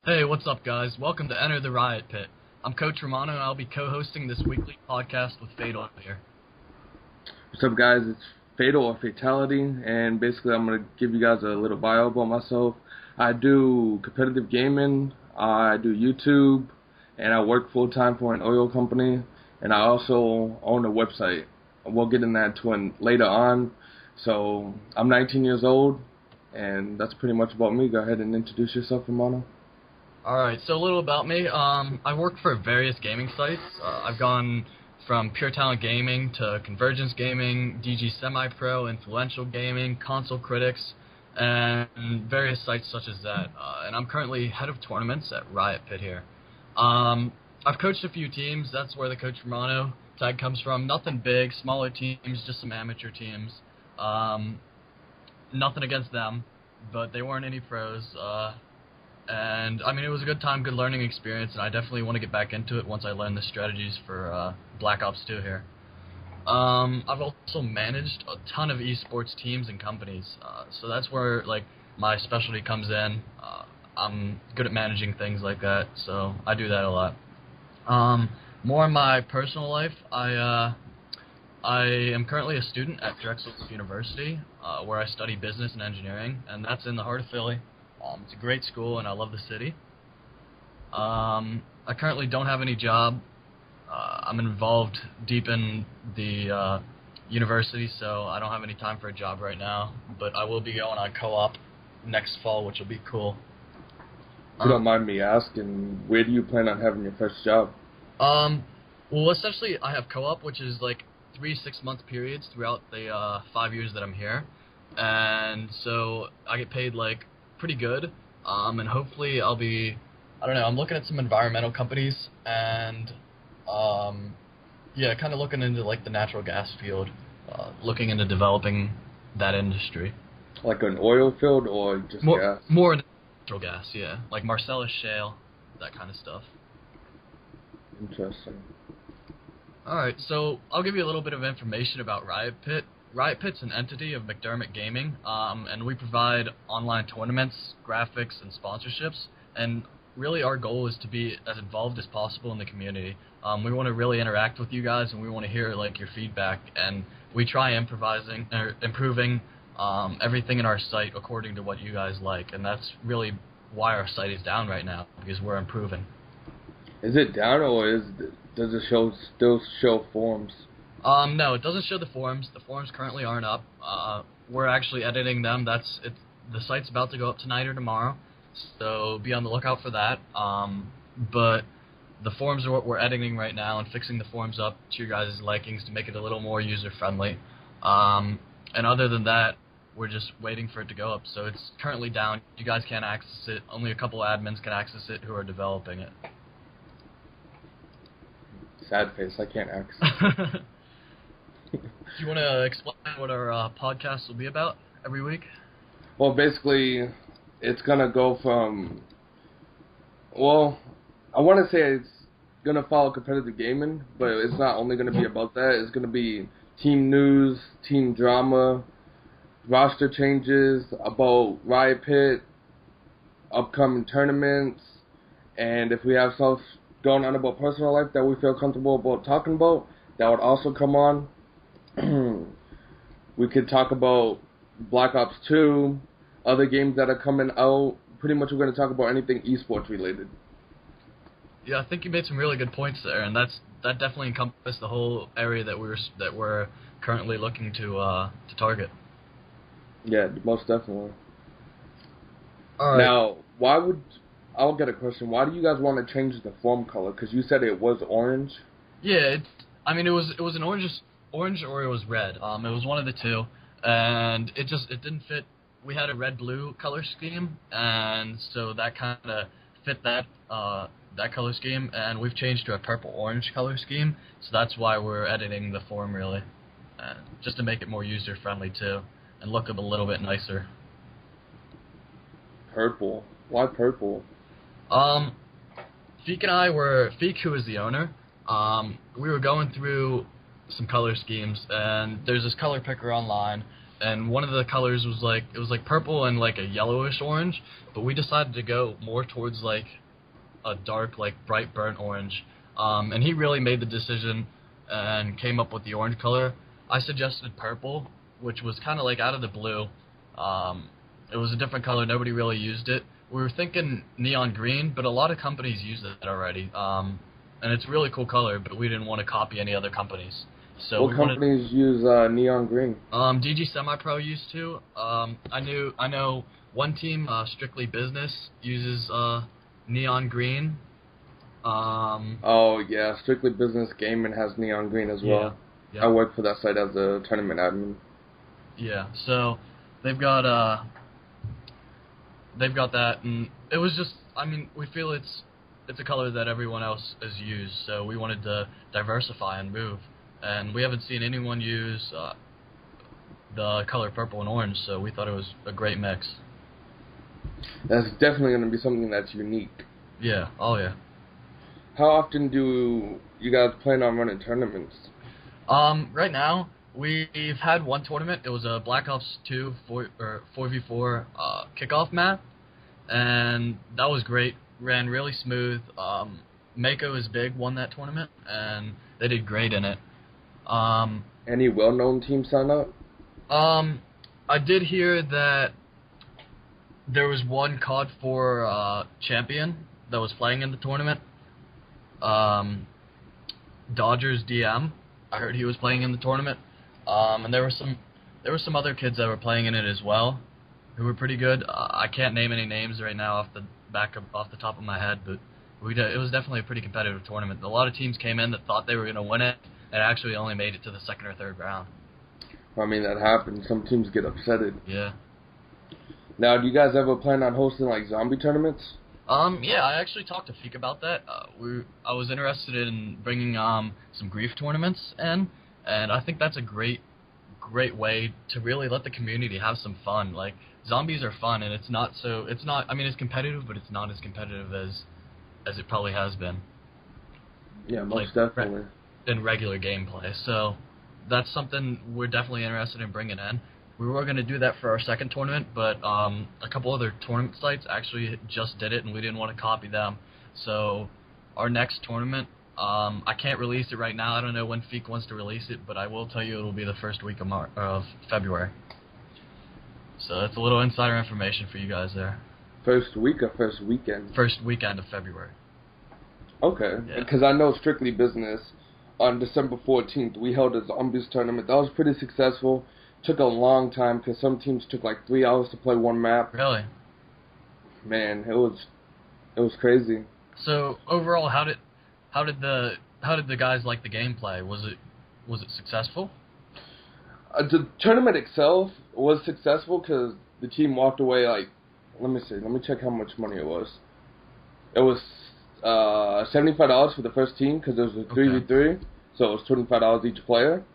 Hey, what's up, guys? Welcome to Enter the Riot Pit. I'm Coach Romano, and I'll be co-hosting this weekly podcast with Fatal here. What's up, guys? It's Fatal or Fatality, and basically I'm going to give you guys a little bio about myself. I do competitive gaming, I do YouTube, and I work full-time for an oil company, and I also own a website. We'll get in that later on. So I'm 19 years old, and that's pretty much about me. Go ahead and introduce yourself, Romano. Alright, so a little about me. I work for various gaming sites. I've gone from Pure Talent Gaming to Convergence Gaming, DG Semi-Pro, Influential Gaming, Console Critics, and various sites such as that. And I'm currently head of tournaments at Riot Pit here. I've coached a few teams. That's where the Coach Romano tag comes from. Nothing big, smaller teams, just some amateur teams. Nothing against them, but they weren't any pros. And, I mean, it was a good time, good learning experience, and I definitely want to get back into it once I learn the strategies for Black Ops 2 here. I've also managed a ton of esports teams and companies, so that's where, like, my specialty comes in. I'm good at managing things like that, so I do that a lot. More in my personal life, I am currently a student at Drexel University, where I study business and engineering, and that's in the heart of Philly. It's a great school, and I love the city. I currently don't have any job. I'm involved deep in the university, so I don't have any time for a job right now. But I will be going on co-op next fall, which will be cool. If you don't mind me asking, where do you plan on having your first job? Well, essentially, I have co-op, which is like 3 6-month periods throughout the 5 years that I'm here. And so I get paid, like, pretty good, and hopefully I'll be, I don't know, I'm looking at some environmental companies, and, yeah, kind of looking into, like, the natural gas field, looking into developing that industry. Like an oil field or just gas? More natural gas, yeah, like Marcellus Shale, that kind of stuff. Interesting. Alright, so I'll give you a little bit of information about Riot Pit. Riot Pit's an entity of McDermott Gaming, and we provide online tournaments, graphics, and sponsorships, and really our goal is to be as involved as possible in the community. We want to really interact with you guys, and we want to hear, like, your feedback, and we try improving everything in our site according to what you guys like, and that's really why our site is down right now, because we're improving. Is it down, or does it still show forums? No, it doesn't show the forums. The forums currently aren't up. We're actually editing them. The site's about to go up tonight or tomorrow, so be on the lookout for that. But the forums are what we're editing right now and fixing the forums up to your guys' likings to make it a little more user-friendly. And other than that, we're just waiting for it to go up. So it's currently down. You guys can't access it. Only a couple admins can access it who are developing it. Sad face, I can't access it. Do you want to explain what our podcast will be about every week? Well, basically, it's going to go from, well, I want to say it's going to follow competitive gaming, but it's not only going to be about that. It's going to be team news, team drama, roster changes, about Riot Pit, upcoming tournaments, and if we have stuff going on about personal life that we feel comfortable about talking about, that would also come on. We could talk about Black Ops 2, other games that are coming out. Pretty much we're going to talk about anything esports related. Yeah, I think you made some really good points there, and that definitely encompassed the whole area that we're currently looking to target. Yeah, most definitely. All right. Now, I'll get a question. Why do you guys want to change the form color? Because you said it was orange. Yeah, it was an orange or it was red. It was one of the two, and it didn't fit. We had a red-blue color scheme, and so that kind of fit that color scheme, and we've changed to a purple-orange color scheme, so that's why we're editing the form, really, just to make it more user-friendly, too, and look a little bit nicer. Purple? Why purple? Feek, who is the owner, we were going through some color schemes, and there's this color picker online, and one of the colors was like it was like purple and like a yellowish orange, but we decided to go more towards like a dark, like bright burnt orange. And he really made the decision and came up with the orange color. I suggested purple, which was kind of like out of the blue. It was a different color. Nobody really used it. We were thinking neon green, but a lot of companies use it already. And it's a really cool color, but we didn't want to copy any other companies. So what companies use neon green? DG Semi Pro used to. I know one team, Strictly Business, uses neon green. Oh yeah, Strictly Business Gaming has neon green as well. Yeah. I work for that site as a tournament admin. Yeah, so they've got that, and it was just, I mean, we feel it's a color that everyone else has used, so we wanted to diversify and move, and we haven't seen anyone use the color purple and orange, so we thought it was a great mix. That's definitely going to be something that's unique. Yeah, oh yeah. How often do you guys plan on running tournaments? Right now, we've had one tournament. It was a Black Ops 2 4v4 kickoff map, and that was great. Ran really smooth. Mako is Big won that tournament, and they did great in it. Any well-known teams sign up? I did hear that there was one COD 4 champion that was playing in the tournament. Dodgers DM. I heard he was playing in the tournament. And there were some other kids that were playing in it as well, who were pretty good. I can't name any names right now off the top of my head, but it was definitely a pretty competitive tournament. A lot of teams came in that thought they were going to win it, and actually only made it to the second or third round. I mean, that happens. Some teams get upsetted. Yeah. Now, do you guys ever plan on hosting like zombie tournaments? Yeah, I actually talked to Feek about that. I was interested in bringing some grief tournaments in, and I think that's a great way to really let the community have some fun. Like, zombies are fun, and it's not. I mean, it's competitive, but it's not as competitive as it probably has been. Yeah, most definitely. In regular gameplay, so that's something we're definitely interested in bringing in. We were going to do that for our second tournament, but a couple other tournament sites actually just did it, and we didn't want to copy them. So our next tournament, I can't release it right now. I don't know when Feek wants to release it, but I will tell you it will be the first week of February. So that's a little insider information for you guys there. First week or first weekend? First weekend of February. Okay, because I know Strictly Business, on December 14th, we held a Zombies tournament. That was pretty successful. Took a long time because some teams took like 3 hours to play one map. Really? Man, it was crazy. So overall, how did the guys like the gameplay? Was it successful? The tournament itself was successful because the team walked away like, let me check how much money it was. It was $75 for the first team because it was a 3v3, so it was $25 each player.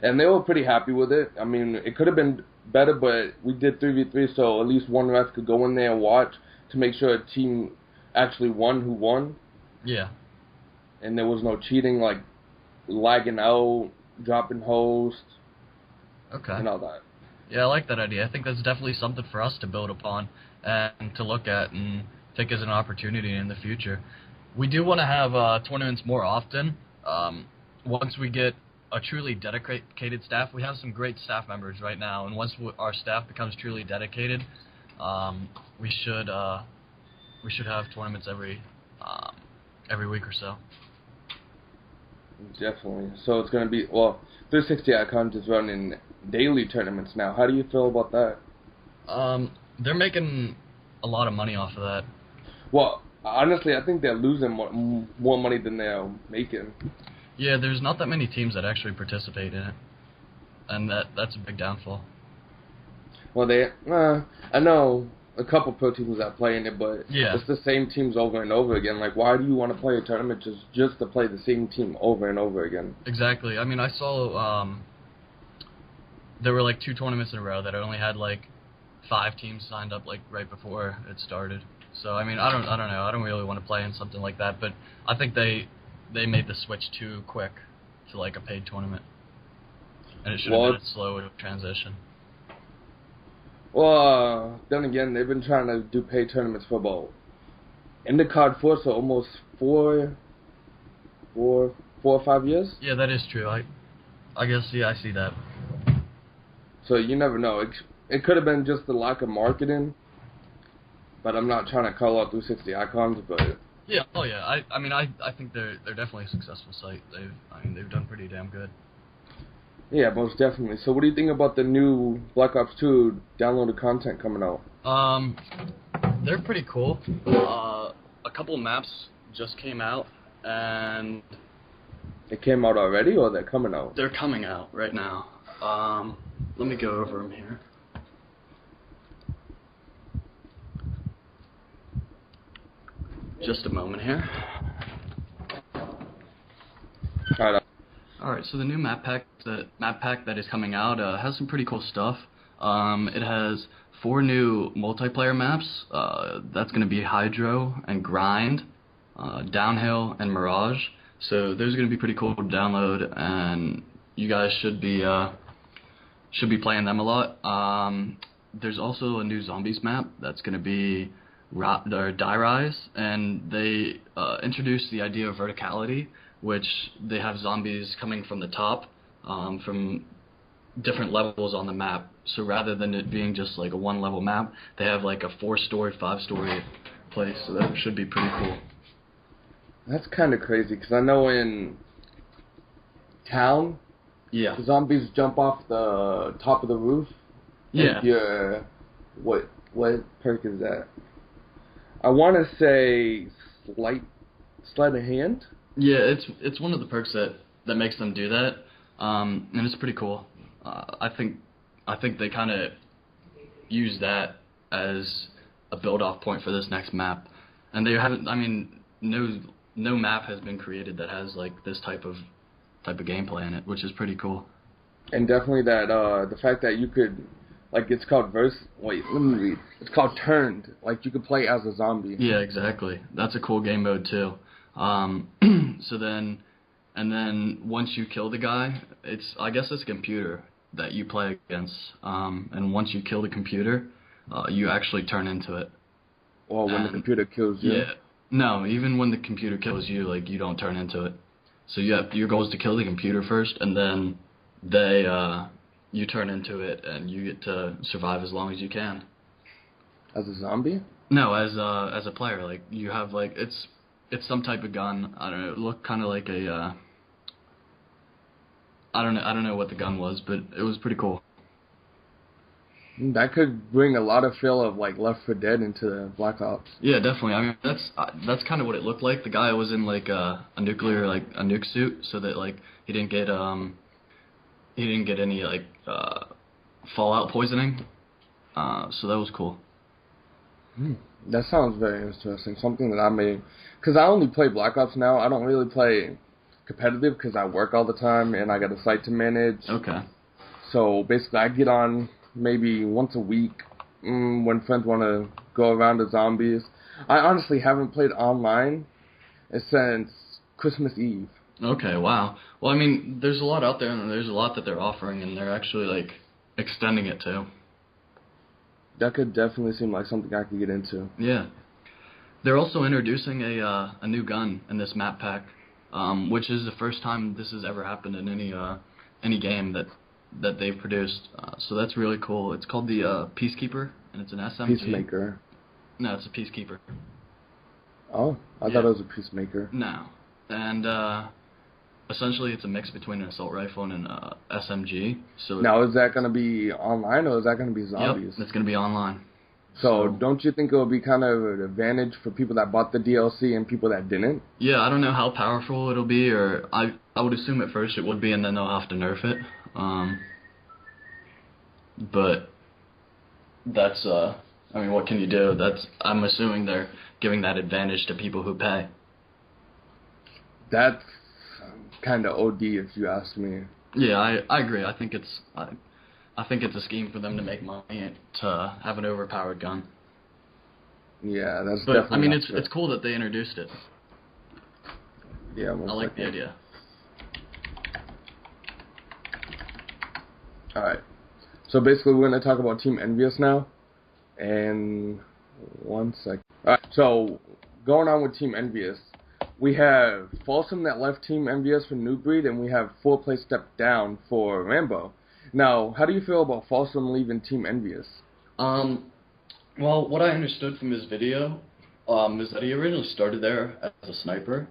And they were pretty happy with it. I mean, it could have been better, but we did 3v3, so at least one ref could go in there and watch to make sure a team actually won who won. Yeah. And there was no cheating, like lagging out, dropping host, and all that. Yeah, I like that idea. I think that's definitely something for us to build upon and to look at and think as an opportunity in the future. We do want to have tournaments more often. Once we get a truly dedicated staff. We have some great staff members right now, and once our staff becomes truly dedicated, we should have tournaments every week or so. Definitely. So it's going to be 360 Icons is running daily tournaments now. How do you feel about that? They're making a lot of money off of that. Well, honestly, I think they're losing more money than they're making. Yeah, there's not that many teams that actually participate in it, and that's a big downfall. Well, I know a couple pro teams that play in it, but it's the same teams over and over again. Like, why do you want to play a tournament just to play the same team over and over again? Exactly. I mean, I saw there were like 2 tournaments in a row that only had like 5 teams signed up like right before it started. So I mean, I don't know. I don't really want to play in something like that, but I think they made the switch too quick to like a paid tournament. and it should have been a slow transition. Well, then again, they've been trying to do paid tournaments for about IndyCar 4, so almost four or 5 years. Yeah, that is true. I guess, yeah, I see that. So you never know. It could have been just the lack of marketing, but I'm not trying to call out 360 Icons, but... Yeah, oh yeah, I think they're definitely a successful site. They've done pretty damn good. Yeah, most definitely. So what do you think about the new Black Ops 2 downloaded content coming out? They're pretty cool. A couple maps just came out, and... They came out already, or they're coming out? They're coming out right now. Let me go over them here. Just a moment here. Alright, so the new map pack that is coming out has some pretty cool stuff. It has 4 new multiplayer maps. That's going to be Hydro and Grind, Downhill, and Mirage. So those are going to be pretty cool to download, and you guys should be playing them a lot. There's also a new Zombies map that's going to be Die Rise, and they introduced the idea of verticality, which they have zombies coming from the top, from different levels on the map. So rather than it being just like a 1-level map, they have like a 4-story, 5-story place. So that should be pretty cool. That's kind of crazy, because I know in Town, yeah, the zombies jump off the top of the roof. Yeah. What perk is that? I want to say sleight of hand. Yeah, it's one of the perks that makes them do that, and it's pretty cool. I think they kind of use that as a build-off point for this next map, and they haven't. I mean, no map has been created that has like this type of gameplay in it, which is pretty cool. And definitely that the fact that you could, like, it's called it's called Turned. Like, you could play as a zombie. Yeah, exactly. That's a cool game mode too. So then once you kill the guy, I guess it's a computer that you play against. And once you kill the computer, you actually turn into it. Well, when the computer kills you. Yeah. No, even when the computer kills you, like, you don't turn into it. So your goal is to kill the computer first, and then you turn into it, and you get to survive as long as you can. As a zombie? No, as a player. Like, you have, like, it's some type of gun. I don't know. It looked kind of like a I don't know what the gun was, but it was pretty cool. That could bring a lot of feel of like Left 4 Dead into Black Ops. Yeah, definitely. I mean, that's kind of what it looked like. The guy was in like a nuke suit, so that like he didn't get any like fallout poisoning. So that was cool. That sounds very interesting. Something that I may, because I only play Black Ops now. I don't really play competitive because I work all the time and I got a site to manage. Okay. So basically, I get on maybe once a week when friends want to go around to zombies. I honestly haven't played online since Christmas Eve. Okay, wow. Well, I mean, there's a lot out there, and there's a lot that they're offering, and they're actually, like, extending it, too. That could definitely seem like something I could get into. Yeah. They're also introducing a new gun in this map pack, which is the first time this has ever happened in any game that they've produced. So that's really cool. It's called the Peacekeeper, and it's an SMG. Peacemaker. No, it's a Peacekeeper. Oh, I thought it was a Peacemaker. No. And essentially it's a mix between an assault rifle and an SMG. So now, is that going to be online, or is that going to be zombies? Yep, it's going to be online. So don't you think it would be kind of an advantage for people that bought the DLC and people that didn't? Yeah, I don't know how powerful it'll be, or I would assume at first it would be, and then they'll have to nerf it. But that's, I mean, what can you do? I'm assuming they're giving that advantage to people who pay. That's kind of OD, if you ask me. Yeah, I agree. I think it's a scheme for them to make money to have an overpowered gun. Yeah, that's but, definitely. I mean, it's cool that they introduced it. Yeah, I like the idea. Alright. So basically we're going to talk about Team Envious now. And 1 sec. Alright, so going on with Team Envious. We have Folsom that left Team Envious for New Breed, and we have 4-play step down for Rambo. Now, how do you feel about Folsom leaving Team Envious? Well, what I understood from his video is that he originally started there as a sniper,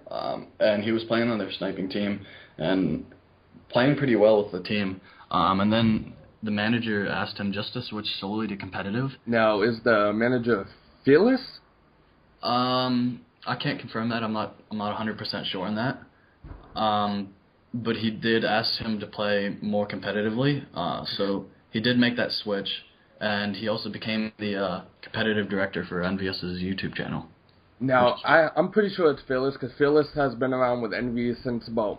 and he was playing on their sniping team and playing pretty well with the team. And then the manager asked him just to switch solely to competitive. Now, is the manager fearless? I can't confirm that. I'm not 100% sure on that. But he did ask him to play more competitively. So he did make that switch, and he also became the competitive director for Envious's YouTube channel. Now, I'm pretty sure it's Fearless, because Fearless has been around with Envy since about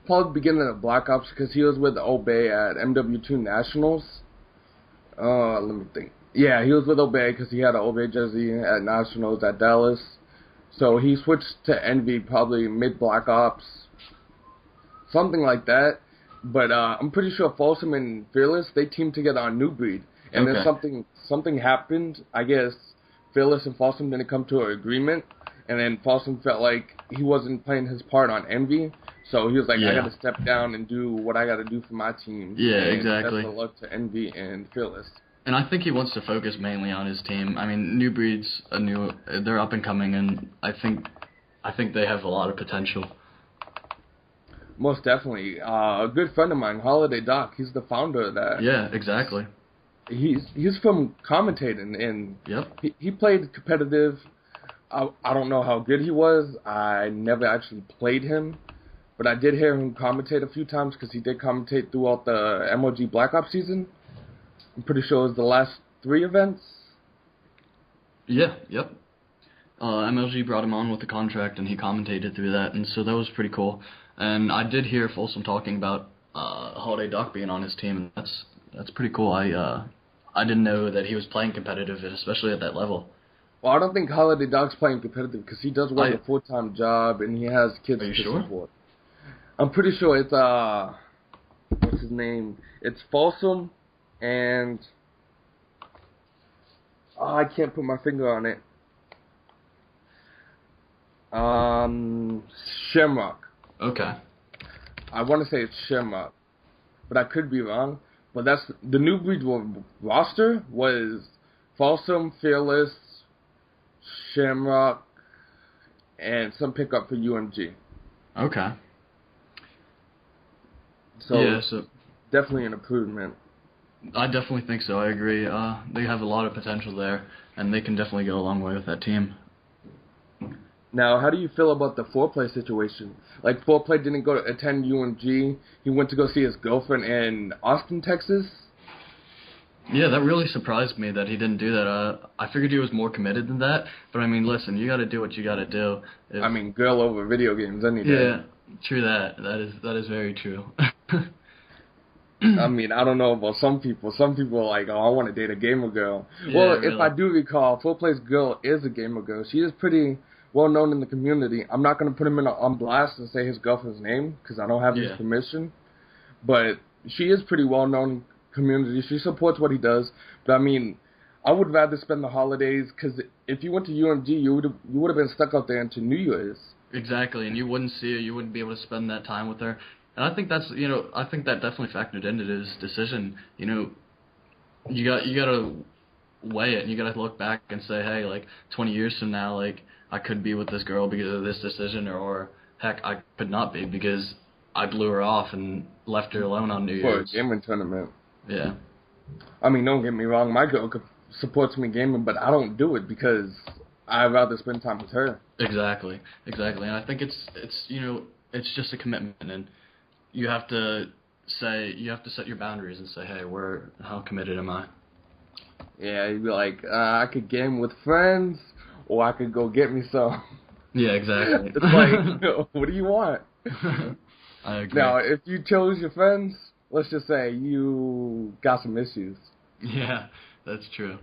probably beginning of Black Ops, because he was with Obey at MW2 Nationals. Let me think. Yeah, he was with Obey because he had an Obey jersey at Nationals at Dallas. So he switched to Envy probably mid-Black Ops, something like that. But I'm pretty sure Folsom and Fearless, they teamed together on New Breed. And then something happened. I guess Fearless and Folsom didn't come to an agreement. And then Folsom felt like he wasn't playing his part on Envy. So he was like, I got to step down and do what I got to do for my team. Yeah, and exactly. That's the luck to Envy and Fearless. And I think he wants to focus mainly on his team. I mean, New Breed's they're up and coming, and I think they have a lot of potential. Most definitely. A good friend of mine, Holiday Doc, he's the founder of that. Yeah, exactly. He's from commentating, and he played competitive. I don't know how good he was. I never actually played him, but I did hear him commentate a few times because he did commentate throughout the MOG Black Ops season. I'm pretty sure it was the last 3 events. Yeah, MLG brought him on with the contract, and he commentated through that, and so that was pretty cool. And I did hear Folsom talking about Holiday Doc being on his team, and that's pretty cool. I didn't know that he was playing competitive, especially at that level. Well, I don't think Holiday Doc's playing competitive because he does work a full-time job, and he has kids to support. I'm pretty sure it's, what's his name? It's Folsom. And I can't put my finger on it. Shamrock. Okay. I want to say it's Shamrock, but I could be wrong. But that's the New Breed roster was Folsom, Fearless, Shamrock, and some pickup for UMG. Okay. So definitely an improvement. I definitely think so. I agree. They have a lot of potential there, and they can definitely go a long way with that team. Now, how do you feel about the 4-play situation? Like, 4-play didn't go to attend UMG. He went to go see his girlfriend in Austin, Texas. Yeah, that really surprised me that he didn't do that. I figured he was more committed than that. But, I mean, listen, you got to do what you got to do. I mean, girl over video games any day. Yeah, true that. That is very true. I mean, I don't know about some people. Some people are like, oh, I want to date a gamer girl. Yeah, well, really. If I do recall, 4-play's girl is a gamer girl. She is pretty well known in the community. I'm not going to put him on blast and say his girlfriend's name because I don't have his permission. But she is pretty well known in the community. She supports what he does. But I mean, I would rather spend the holidays because if you went to UMG, you would have been stuck out there into New Year's. Exactly, and you wouldn't see her. You wouldn't be able to spend that time with her. And I think that definitely factored into his decision. You know, you gotta weigh it, and you gotta look back and say, hey, like 20 years from now, like I could be with this girl because of this decision, or heck, I could not be because I blew her off and left her alone on New Year's. For a gaming tournament. Yeah. I mean, don't get me wrong, my girl supports me gaming, but I don't do it because I'd rather spend time with her. Exactly, and I think it's just a commitment, and you have to set your boundaries and say, hey, how committed am I? Yeah, you'd be like, I could game with friends, or I could go get me some. Yeah, exactly. It's like, what do you want? I agree. Now, if you chose your friends, let's just say you got some issues. Yeah, that's true.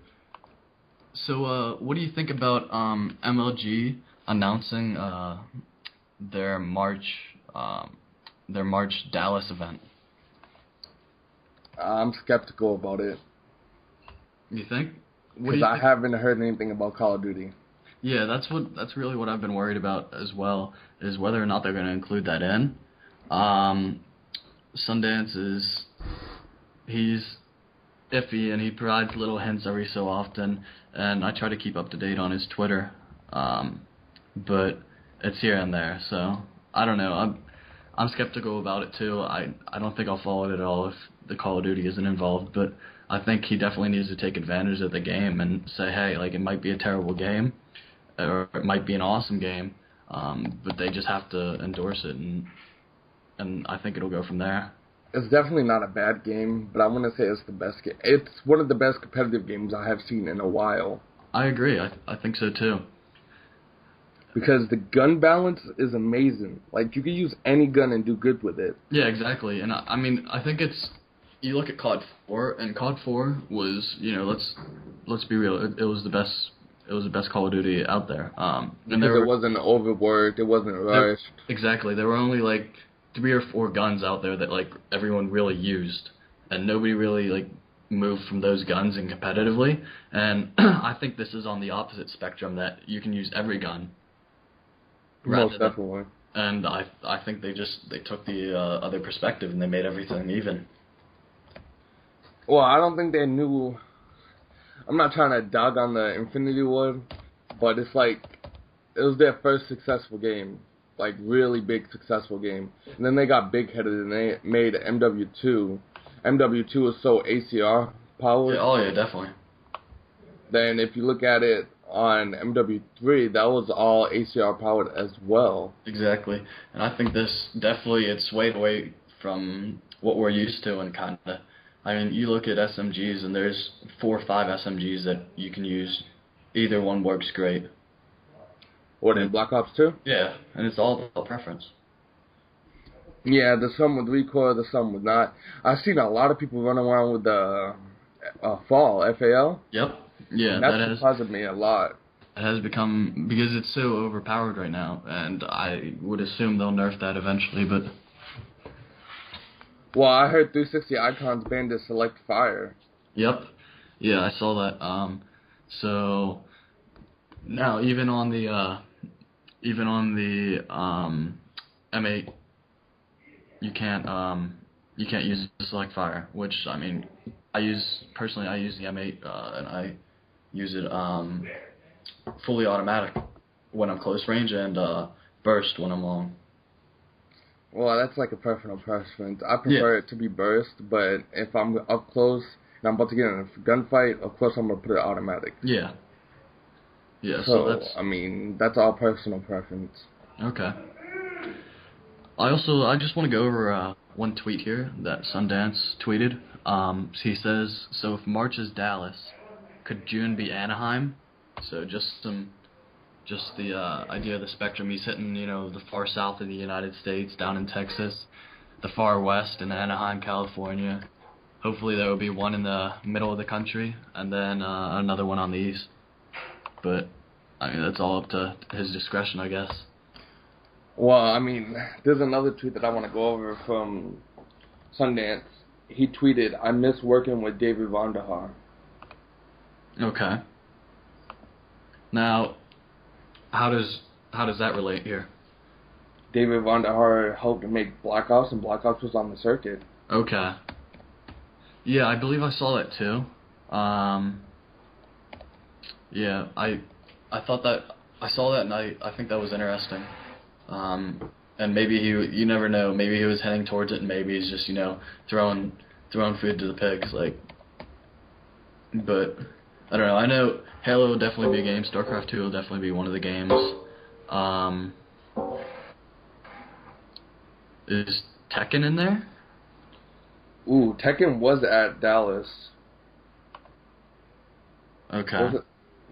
So, what do you think about MLG announcing their March Dallas event? I'm skeptical about it You think? What do because you I think? haven't heard anything about Call of Duty. Yeah, that's really what I've been worried about as well, is whether or not they're going to include that in. Sundance he's iffy, and he provides little hints every so often, and I try to keep up to date on his Twitter, but it's here and there, so I don't know. I'm skeptical about it too. I don't think I'll follow it at all if the Call of Duty isn't involved, but I think he definitely needs to take advantage of the game and say, hey, like, it might be a terrible game, or it might be an awesome game, but they just have to endorse it, and I think it'll go from there. It's definitely not a bad game, but I want to say it's the best game. It's one of the best competitive games I have seen in a while. I agree. I think so too. Because the gun balance is amazing. Like, you can use any gun and do good with it. Yeah, exactly. And I mean, I think you look at COD 4, and COD 4 was, let's be real, it was the best. It was the best Call of Duty out there. And because it wasn't overworked, it wasn't rushed. Exactly. There were only like 3 or 4 guns out there that like everyone really used, and nobody really like moved from those guns and competitively. And I think this is on the opposite spectrum, that you can use every gun. Most definitely. And I think they took the other perspective, and they made everything even. Well, I don't think they knew. I'm not trying to dog on the Infinity Ward, but it's like it was their first successful game, like really big successful game. And then they got big-headed and they made MW2. MW2 was so ACR powered. Yeah, oh yeah, definitely. Then if you look at it on MW3, that was all ACR powered as well. Exactly. And I think this definitely, it's swayed away from what we're used to, and kind of, I mean, you look at SMGs, and there's 4 or 5 SMGs that you can use. Either one works great. What, in Black Ops 2? Yeah, and it's all about preference. Yeah, there's some with recoil, there's some with not. I've seen a lot of people running around with the FAL, FAL. Yep. Yeah, and that's surprised me a lot. It has become, because it's so overpowered right now, and I would assume they'll nerf that eventually, but... Well, I heard 360 Icons banned to select fire. Yep. Yeah, I saw that. So now even on the M8, you can't use select fire, which, I mean, I use the M8 and I use it fully automatic when I'm close range, and burst when I'm long. Well, that's like a personal preference. I prefer it to be burst, but if I'm up close and I'm about to get in a gunfight, of course I'm going to put it automatic. Yeah. Yeah, so that's... I mean, that's all personal preference. Okay. I just want to go over one tweet here that Sundance tweeted. He says, so if March is Dallas, could June be Anaheim? So just the idea of the spectrum. He's hitting, the far south of the United States, down in Texas, the far west in Anaheim, California. Hopefully there will be one in the middle of the country, and then another one on the east. But, I mean, that's all up to his discretion, I guess. Well, I mean, there's another tweet that I want to go over from Sundance. He tweeted, I miss working with David Vonderhaar. Okay. Now, how does that relate here? David Vonderhaar helped make Black Ops, and Black Ops was on the circuit. Okay. Yeah, I believe I saw that too. Yeah, I thought that I saw that, and I think that was interesting. And maybe you never know. Maybe he was heading towards it, and maybe he's just throwing food to the pigs, like. But I don't know. I know Halo will definitely be a game. StarCraft 2 will definitely be one of the games. Is Tekken in there? Ooh, Tekken was at Dallas. Okay.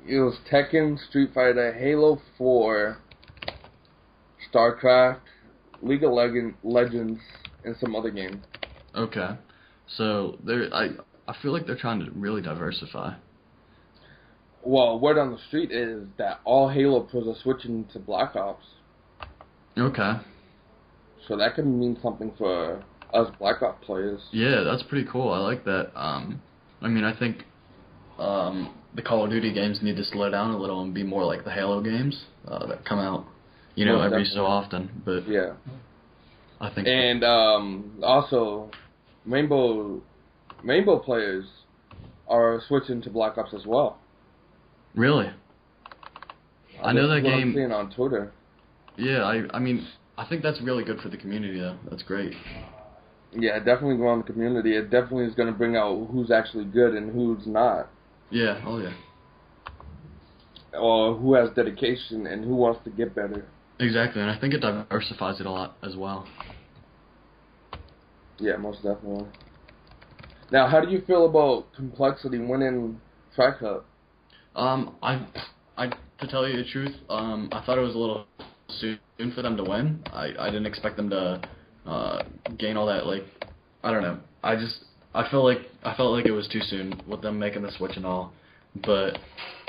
It was Tekken, Street Fighter, Halo 4, StarCraft, League of Legends, and some other games. Okay. So I feel like they're trying to really diversify. Well, word on the street is that all Halo pros are switching to Black Ops. Okay. So that could mean something for us Black Ops players. Yeah, that's pretty cool. I like that. I mean, I think the Call of Duty games need to slow down a little and be more like the Halo games that come out, every so often. But yeah, I think. And also, Rainbow players are switching to Black Ops as well. Really? I know that game. I'm seeing on Twitter. Yeah, I mean, I think that's really good for the community, though. That's great. Yeah, definitely growing the community. It definitely is going to bring out who's actually good and who's not. Yeah, oh yeah. Or who has dedication and who wants to get better. Exactly, and I think it diversifies it a lot as well. Yeah, most definitely. Now, how do you feel about Complexity winning Track Cup? To tell you the truth, I thought it was a little soon for them to win. I didn't expect them to gain all that. I don't know. I felt like it was too soon with them making the switch and all. But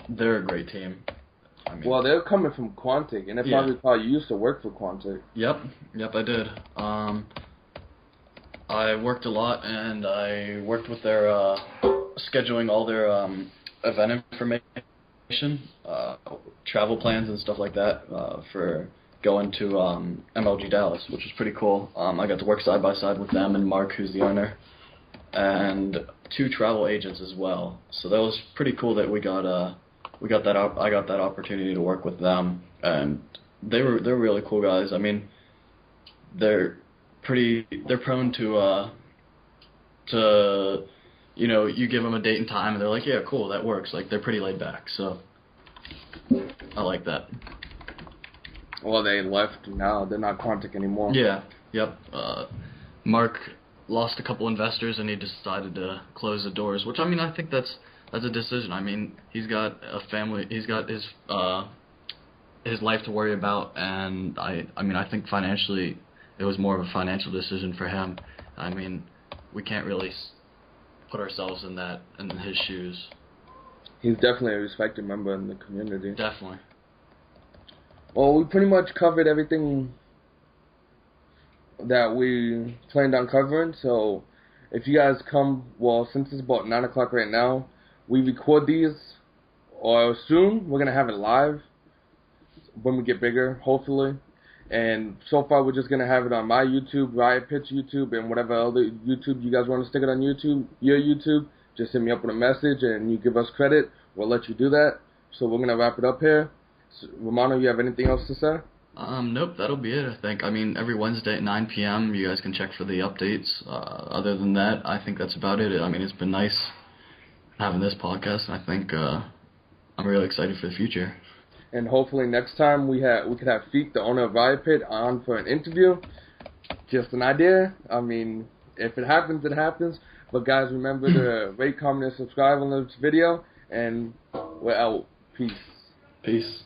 they're a great team. I mean, well, they're coming from Quantic, and if I recall, you used to work for Quantic. Yep, I did. I worked a lot, and I worked with their scheduling all their event information, travel plans and stuff like that for going to MLG Dallas, which was pretty cool. I got to work side by side with them and Mark, who's the owner, and 2 travel agents as well. So that was pretty cool that I got that opportunity to work with them, and they're really cool guys. I mean, they're prone to you give them a date and time and they're like, yeah, cool, that works. Like, they're pretty laid back, so I like that. Well, they left now. They're not Quantic anymore. Yeah, yep. Mark lost a couple investors and he decided to close the doors, which, I mean, I think that's a decision. I mean, he's got a family, he's got his life to worry about, and I mean, I think financially it was more of a financial decision for him. I mean, we can't really put ourselves in his shoes. He's definitely a respected member in the community. Definitely. Well, we pretty much covered everything that we planned on covering, so if you guys come, well, since it's about 9 o'clock right now, we record these, or soon, we're going to have it live when we get bigger, hopefully. And so far, we're just going to have it on my YouTube, Riot Pit's YouTube, and whatever other YouTube you guys want to stick it on YouTube, your YouTube. Just hit me up with a message, and you give us credit. We'll let you do that. So we're going to wrap it up here. So, Romano, you have anything else to say? Nope, that'll be it, I think. I mean, every Wednesday at 9 p.m., you guys can check for the updates. Other than that, I think that's about it. I mean, it's been nice having this podcast, and I think I'm really excited for the future. And hopefully next time we could have Feek, the owner of Riot Pit, on for an interview. Just an idea. I mean, if it happens, it happens. But guys, remember to rate, comment, and subscribe on this video. And we're out. Peace. Peace.